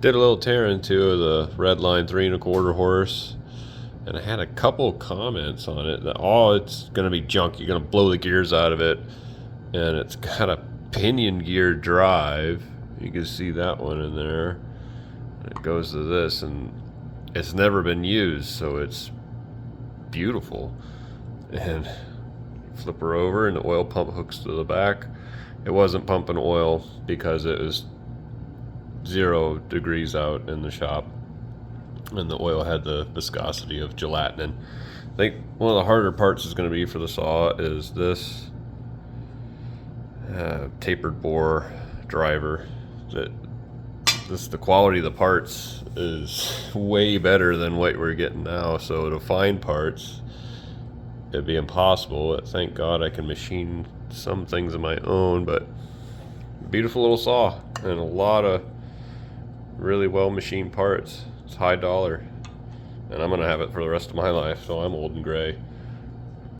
Did a little tearing too of the Redline 3¼ horse, and I had a couple comments on it that, oh, it's gonna be junk, you're gonna blow the gears out of it, and it's got a pinion gear drive. You can see that one in there. It goes to this, and it's never been used, so it's beautiful. And flip her over, and the oil pump hooks to the back. It wasn't pumping oil because it was 0 degrees out in the shop, and the oil had the viscosity of gelatin. I think one of the harder parts is going to be for the saw is this tapered bore driver. The quality of the parts is way better than what we're getting now, so to find parts, it'd be impossible. Thank God I can machine some things of my own, but beautiful little saw and a lot of really well machined parts. It's high dollar, and I'm gonna have it for the rest of my life, so I'm old and gray.